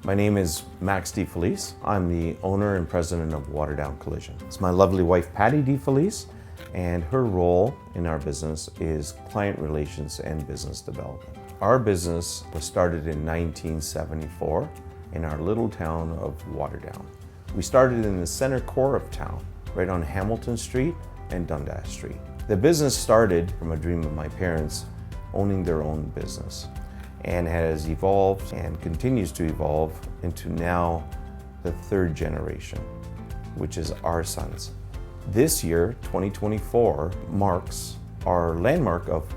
My name is Max DeFelice. I'm the owner and president of Waterdown Collision. It's my lovely wife, Patty DeFelice, and her role in our business is client relations and business development. Our business was started in 1974 in our little town of Waterdown. We started in the center core of town, right on Hamilton Street and Dundas Street. The business started from a dream of my parents owning their own business, and has evolved and continues to evolve into now the third generation, which is our sons. This year, 2024, marks our landmark of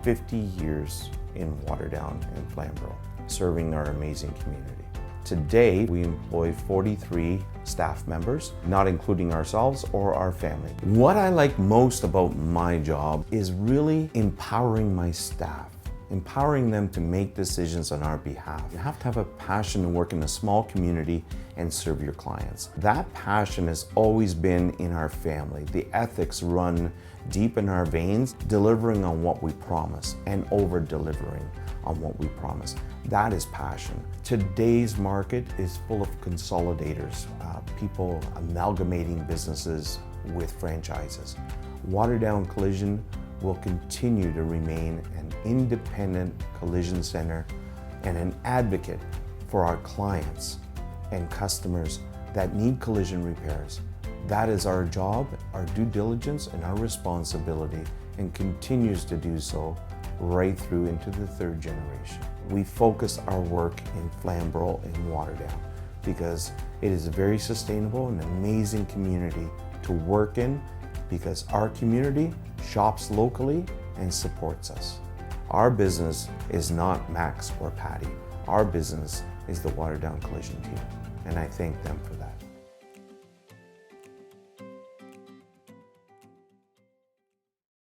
50 years in Waterdown and Flamborough, serving our amazing community. Today, we employ 43 staff members, not including ourselves or our family. What I like most about my job is really empowering my staff, empowering them to make decisions on our behalf. You have to have a passion to work in a small community and serve your clients. That passion has always been in our family. The ethics run deep in our veins, delivering on what we promise and over-delivering on what we promise. That is passion. Today's market is full of consolidators, people amalgamating businesses with franchises. Waterdown Collision will continue to remain an independent collision center and an advocate for our clients and customers that need collision repairs. That is our job, our due diligence, and our responsibility, and continues to do so right through into the third generation. We focus our work in Flamborough and Waterdown because it is a very sustainable and amazing community to work in, because our community shops locally and supports us. Our business is not Max or Patty. Our business is the Waterdown Collision team, and I thank them for that.